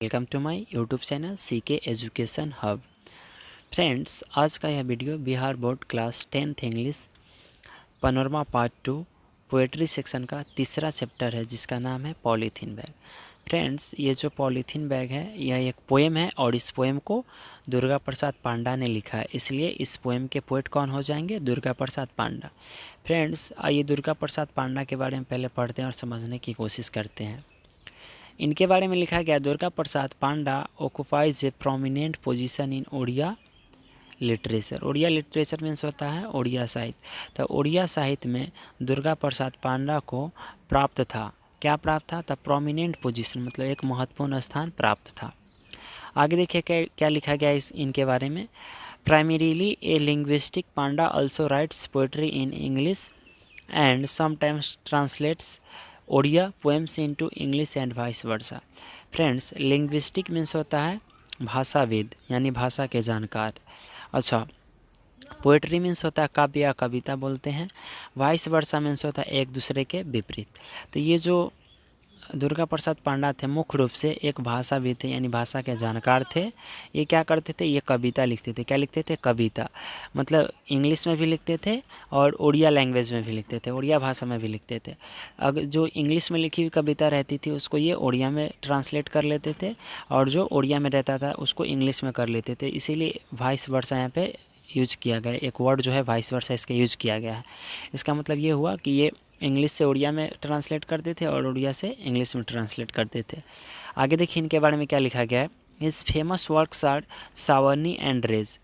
Welcome to my YouTube channel CK education hub. Friends, आज का यह video Bihar board class 10th English panorama part 2 poetry section का तीसरा chapter है, जिसका नाम है पॉलीथीन बैग। फ्रेंड्स, ये जो पॉलीथीन बैग है यह एक पोएम है और इस पोएम को दुर्गा प्रसाद पांडा ने लिखा है, इसलिए इस पोएम के पोएट कौन हो जाएंगे? दुर्गा प्रसाद पांडा। फ्रेंड्स, आइए दुर्गा प्रसाद पांडा के बारे में पहले पढ़ते हैं और समझने की कोशिश करते हैं। इनके बारे में लिखा गया, Durga Prasad Panda occupies a prominent position in Odia literature. Odia literature means होता है ओडिया साहित्य। तो ओडिया साहित्य में दुर्गा प्रसाद पांडा को प्राप्त था, क्या प्राप्त था? तो प्रोमिनेंट पोजीशन मतलब एक महत्वपूर्ण स्थान प्राप्त था। आगे देखिए क्या लिखा गया इनके बारे में। Primarily A linguistic, Panda also rights poetry in English and sometimes translates Odia poems into English and vice versa. Friends, linguistic means होता है भाषाविद, यानी भाषा के जानकार। अच्छा, पोएट्री मीन्स होता है काव्य या कविता बोलते हैं। वाइस वर्सा मीन्स होता है एक दूसरे के विपरीत। तो ये जो दुर्गा प्रसाद पांडा थे मुख्य रूप से एक भाषाविद थे, यानी भाषा के जानकार थे। ये क्या करते थे? ये कविता लिखते थे। क्या लिखते थे? कविता। मतलब इंग्लिश में भी लिखते थे और उड़िया लैंग्वेज में भी लिखते थे, उड़िया भाषा में भी लिखते थे। अगर जो इंग्लिश में लिखी हुई कविता रहती थी उसको ये उड़िया में ट्रांसलेट कर लेते थे, और जो उड़िया में रहता था उसको इंग्लिश में कर लेते थे। इसीलिए वाइस वर्सा यहाँ पे यूज किया गया, एक वर्ड जो है वाइस वर्सा इसका यूज किया गया है। इसका मतलब ये हुआ कि ये इंग्लिश से उड़िया में ट्रांसलेट करते थे और उड़िया से इंग्लिश में ट्रांसलेट करते थे। आगे देखिए इनके बारे में क्या लिखा गया है। His famous works are Savarni and rage.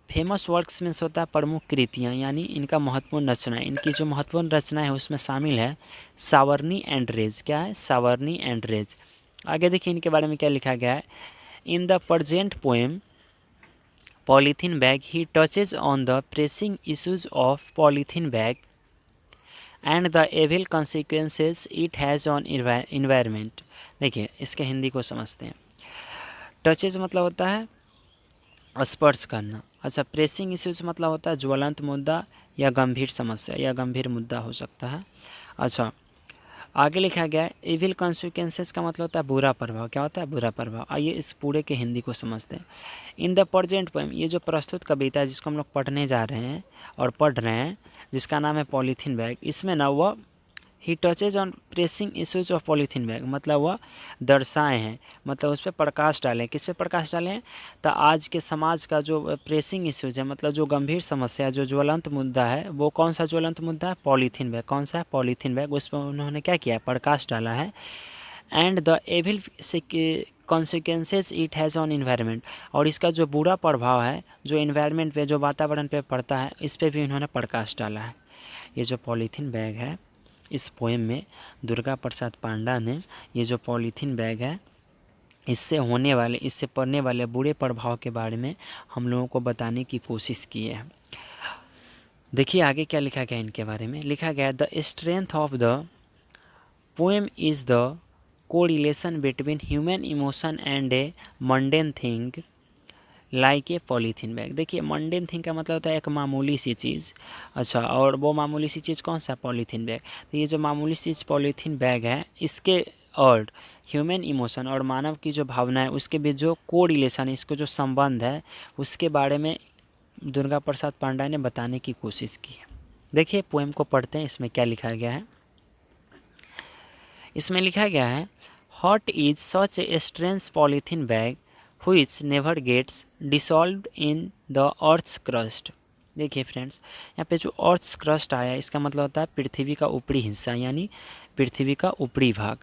Famous works में होता है प्रमुख कृतियाँ, यानी इनका महत्वपूर्ण रचना। इनकी जो महत्वपूर्ण रचना है उसमें शामिल है सावर्नी एंड रेज। क्या है? सावर्नी एंड रेज। आगे देखिए इनके बारे में क्या लिखा गया है। In the present poem polythene bag he touches on the pressing issues of polythene bag and the evil consequences it has on environment. देखिए इसके हिंदी को समझते हैं। टचेज मतलब होता है स्पर्श करना। अच्छा, प्रेसिंग इश्यूज मतलब होता है ज्वलंत मुद्दा या गंभीर समस्या या गंभीर मुद्दा हो सकता है। अच्छा, आगे लिखा गया है एविल कॉन्सिक्वेंसेज का मतलब होता है बुरा प्रभाव। क्या होता है? बुरा प्रभाव। आइए इस पूरे के हिंदी को समझते हैं। इन द प्रेजेंट पोएम, ये जो प्रस्तुत कविता है जिसको हम लोग पढ़ने जा रहे हैं और पढ़ रहे हैं, जिसका नाम है पॉलीथीन बैग, इसमें ना वह ही touches on pressing issues of polythene bag, मतलब वह दर्शाए हैं, मतलब उस पर प्रकाश डालें। किस पे प्रकाश डालें हैं? तो आज के समाज का जो प्रेसिंग इशूज है, मतलब जो गंभीर समस्या, जो ज्वलंत मुद्दा है, वो कौन सा ज्वलंत मुद्दा है? Polythene bag. कौन सा है? Polythene bag. उस पर उन्होंने क्या किया? प्रकाश डाला है। And the evil consequences it has on environment, और इसका जो बुरा प्रभाव है जो इन्वायरमेंट पे, जो वातावरण पे पड़ता है, इस पर भी उन्होंने प्रकाश डाला है। ये जो पॉलीथीन बैग है, इस पोएम में दुर्गा प्रसाद पांडा ने ये जो पॉलीथीन बैग है, इससे होने वाले, इससे पड़ने वाले बुरे प्रभाव के बारे में हम लोगों को बताने की कोशिश की है। देखिए आगे क्या लिखा गया इनके बारे में। लिखा गया the strength of the poem is the correlation between human emotion and A mundane thing like a polythene bag. देखिए मंडेन थिंग का मतलब होता है एक मामूली सी चीज़। अच्छा, और वो मामूली सी चीज़ कौन सा? Polythene bag. तो ये जो मामूली सी पॉलीथीन बैग है, इसके और ह्यूमन इमोशन और मानव की जो भावना है उसके बीच जो को रिलेशन है, इसको जो संबंध है, उसके बारे में दुर्गा प्रसाद पांडा ने बताने की कोशिश की है। देखिए पोएम को पढ़ते हैं, इसमें क्या लिखा गया है। इसमें लिखा गया है hot is such a strange polythene bag which never gets dissolved in the earth's crust। देखिए फ्रेंड्स, यहाँ पे जो earth's crust आया इसका मतलब होता है पृथ्वी का ऊपरी हिस्सा, यानी पृथ्वी का ऊपरी भाग।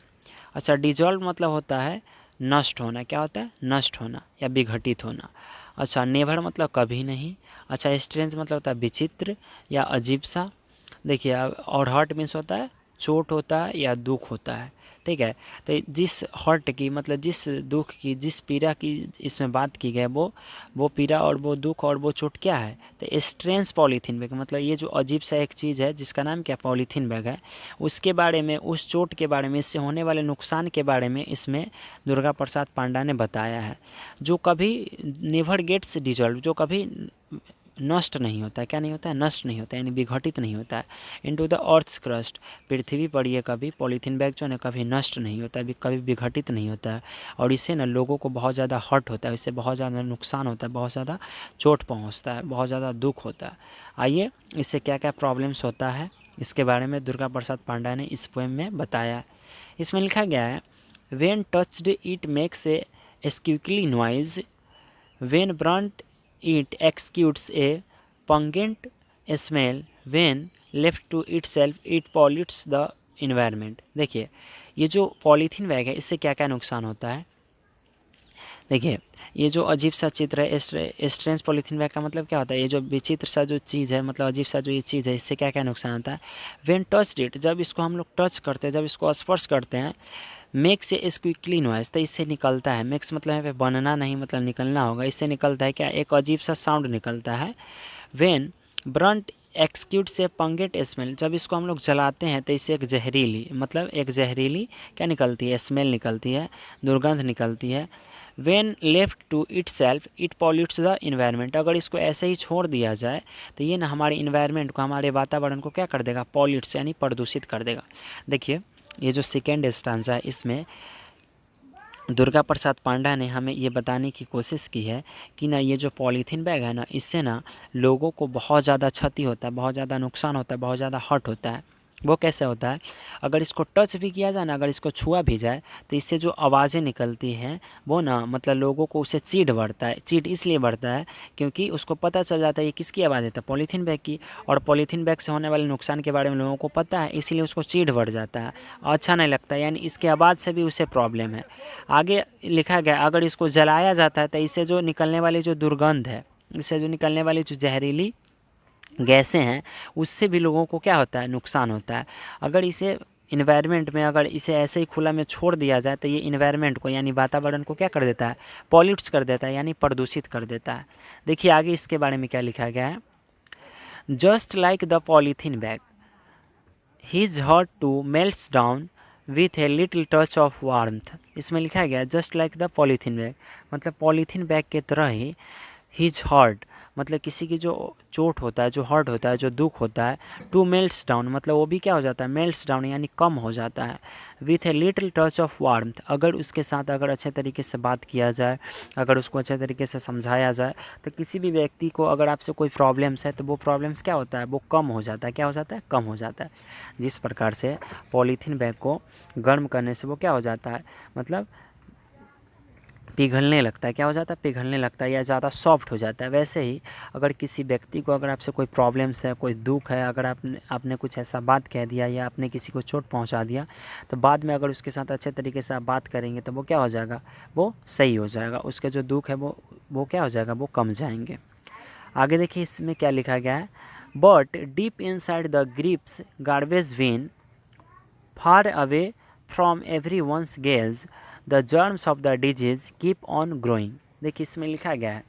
अच्छा, डिजॉल्व मतलब होता है नष्ट होना। क्या होता है? नष्ट होना या विघटित होना। अच्छा, नेवर मतलब कभी नहीं। अच्छा, स्ट्रेंज मतलब होता है विचित्र या अजीब सा। देखिए, और हर्ट मीन्स होता है चोट होता है या दुख होता है। ठीक है, तो जिस हर्ट की, मतलब जिस दुख की, जिस पीड़ा की इसमें बात की गई, वो पीड़ा और वो दुख और वो चोट क्या है? तो स्ट्रेंज पॉलीथीन बैग, मतलब ये जो अजीब सा एक चीज़ है जिसका नाम क्या? पॉलीथीन बैग है, उसके बारे में, उस चोट के बारे में, इससे होने वाले नुकसान के बारे में इसमें दुर्गा प्रसाद पांडा ने बताया है। जो कभी नेवर गेट्स डिजॉल्व, जो कभी नष्ट नहीं होता है। क्या नहीं होता है? नष्ट नहीं होता है, यानी विघटित नहीं होता है। इनटू द अर्थ्स क्रस्ट, पृथ्वी पर ये कभी पॉलीथीन बैग जो है ना कभी नष्ट नहीं होता है, कभी विघटित नहीं होता है। और इससे ना लोगों को बहुत ज़्यादा हर्ट होता है, इससे बहुत ज़्यादा नुकसान होता है, बहुत ज़्यादा चोट पहुँचता है, बहुत ज़्यादा दुख होता है। आइए इससे क्या क्या प्रॉब्लम्स होता है इसके बारे में दुर्गा प्रसाद पांडा ने इस पोएम में बताया। इसमें लिखा गया है, when touched it makes a squeakily noise, when burnt it executes a pungent smell, when left to itself it pollutes the environment। देखिए ये जो पॉलीथीन बैग है इससे क्या क्या नुकसान होता है। देखिए ये जो अजीब सा चित्र है, स्ट्रेंज पॉलीथीन बैग का मतलब क्या होता है? ये जो विचित्र सा जो चीज़ है, मतलब अजीब सा जो ये चीज़ है, इससे क्या क्या नुकसान होता है। व्हेन टच्ड इट, जब इसको हम लोग टच करते हैं, जब इसको स्पर्श करते हैं, मेक्स इज क्विकली नॉइज, तो इससे निकलता है, मेक्स मतलब यहाँ पे बनना नहीं मतलब निकलना होगा, इससे निकलता है क्या? एक अजीब सा साउंड निकलता है। व्हेन ब्रंट एक्सक्यूट से पंगेट स्मेल, जब इसको हम लोग जलाते हैं तो इससे एक जहरीली मतलब एक जहरीली क्या निकलती है? स्मेल निकलती है, दुर्गंध निकलती है। When left to itself it pollutes the environment, अगर इसको ऐसे ही छोड़ दिया जाए तो ये ना हमारे इन्वायरमेंट को, हमारे वातावरण को क्या कर देगा? पॉल्यूट्स यानी प्रदूषित कर देगा। देखिए ये जो सेकेंड स्टांजा है इसमें दुर्गा प्रसाद पांडा ने हमें ये बताने की कोशिश की है कि ना ये जो पॉलीथीन बैग है ना, इससे ना लोगों को बहुत ज़्यादा क्षति होता है, बहुत ज़्यादा नुकसान होता है, बहुत ज़्यादा हर्ट होता है। वो कैसे होता है? अगर इसको टच भी किया जाए ना, अगर इसको छुआ भी जाए तो इससे जो आवाज़ें निकलती हैं वो ना मतलब लोगों को उससे चीड़ बढ़ता है। चीड़ इसलिए बढ़ता है क्योंकि उसको पता चल जाता है ये किसकी आवाज़ है? तो पॉलीथीन बैग की। और पॉलीथीन बैग से होने वाले नुकसान के बारे में लोगों को पता है, इसीलिए उसको चीड़ बढ़ जाता है, अच्छा नहीं लगता है, यानी इसके आवाज़ से भी उसे प्रॉब्लम है। आगे लिखा गया, अगर इसको जलाया जाता है तो इससे जो निकलने वाली जो दुर्गंध है, इससे जो निकलने वाली जो जहरीली गैसें हैं, उससे भी लोगों को क्या होता है? नुकसान होता है। अगर इसे इन्वायरमेंट में, अगर इसे ऐसे ही खुला में छोड़ दिया जाए तो ये इन्वायरमेंट को यानी वातावरण को क्या कर देता है? पॉल्यूट्स कर देता है, यानी प्रदूषित कर देता है। देखिए आगे इसके बारे में क्या लिखा गया है। Just like the polythene bag, his heart too melts down with a little touch of warmth. इसमें लिखा गया just like the polythene bag, मतलब पॉलीथीन बैग के तरह ही हिज हर्ट मतलब किसी की जो चोट होता है, जो हर्ट होता है, जो दुख होता है, टू मेल्ट्स डाउन मतलब वो भी क्या हो जाता है? मेल्ट्स डाउन यानी कम हो जाता है। With a little touch of warmth, अगर उसके साथ अगर अच्छे तरीके से बात किया जाए, अगर उसको अच्छे तरीके से समझाया जाए तो किसी भी व्यक्ति को अगर आपसे कोई प्रॉब्लम्स है तो वो प्रॉब्लम्स क्या होता है? वो कम हो जाता है। क्या हो जाता है? कम हो जाता है। जिस प्रकार से पॉलीथीन बैग को गर्म करने से वो क्या हो जाता है? मतलब पिघलने लगता है। क्या हो जाता है? पिघलने लगता है या ज़्यादा सॉफ्ट हो जाता है। वैसे ही अगर किसी व्यक्ति को, अगर आपसे कोई प्रॉब्लम्स है, कोई दुख है, अगर आपने कुछ ऐसा बात कह दिया या आपने किसी को चोट पहुंचा दिया, तो बाद में अगर उसके साथ अच्छे तरीके से आप बात करेंगे तो वो क्या हो जाएगा? वो सही हो जाएगा। उसके जो दुख है वो क्या हो जाएगा? वो कम जाएंगे। आगे देखिए इसमें क्या लिखा गया है। But deep inside the grips garbage bin, far away from everyone's gaze, the germs of the disease keep on growing. देखिए इसमें लिखा गया है,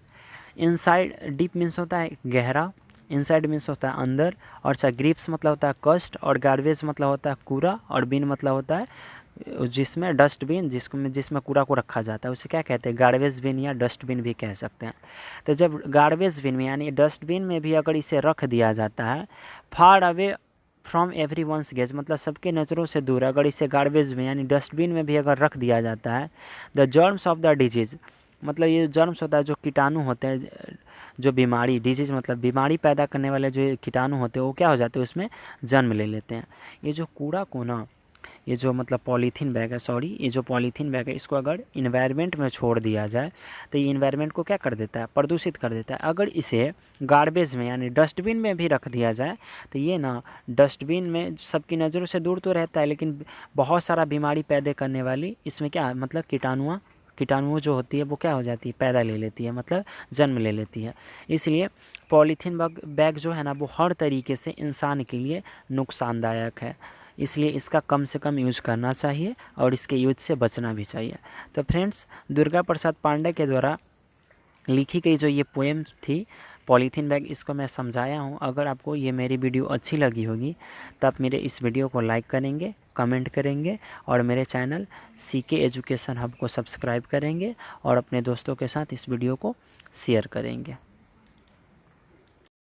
इनसाइड, डीप मीन्स होता है गहरा, इनसाइड मीन्स होता है अंदर, और ग्रिप्स मतलब होता है कष्ट, और गार्बेज मतलब होता है कूड़ा, और बिन मतलब होता है जिसमें डस्टबिन, जिसमें कूड़ा को रखा जाता है, उसे क्या कहते हैं? गार्बेज बिन या डस्टबिन भी कह सकते हैं। तो जब गार्बेज बिन में यानी डस्टबिन में भी अगर इसे रख दिया जाता है, far away from everyone's gaze मतलब सबके नज़रों से दूर, अगर इसे गार्बेज में यानी डस्टबिन में भी अगर रख दिया जाता है, the germs of the disease मतलब ये जर्म्स होता है, जो कीटाणु होते हैं, जो बीमारी, डिजीज मतलब बीमारी पैदा करने वाले जो कीटाणु होते हैं वो क्या हो जाते हैं? उसमें जन्म ले लेते हैं। ये जो कूड़ा को ना, ये जो मतलब पॉलीथीन बैग है, सॉरी, ये जो पॉलीथीन बैग है, इसको अगर इन्वायरमेंट में छोड़ दिया जाए तो ये इन्वायरमेंट को क्या कर देता है? प्रदूषित कर देता है। अगर इसे गार्बेज में यानी डस्टबिन में भी रख दिया जाए तो ये ना डस्टबिन में सबकी नज़रों से दूर तो रहता है, लेकिन बहुत सारा बीमारी पैदा करने वाली इसमें क्या मतलब कीटाणुओं जो होती है वो क्या हो जाती है? पैदा ले लेती है, मतलब जन्म ले लेती है। इसलिए पॉलीथीन बैग जो है ना वो हर तरीके से इंसान के लिए नुकसानदायक है, इसलिए इसका कम से कम यूज करना चाहिए और इसके यूज से बचना भी चाहिए। तो फ्रेंड्स, दुर्गा प्रसाद पांडे के द्वारा लिखी गई जो ये पोएम थी पॉलीथीन बैग, इसको मैं समझाया हूँ। अगर आपको ये मेरी वीडियो अच्छी लगी होगी तो आप मेरे इस वीडियो को लाइक करेंगे, कमेंट करेंगे और मेरे चैनल सीके एजुकेशन हब को सब्सक्राइब करेंगे और अपने दोस्तों के साथ इस वीडियो को शेयर करेंगे।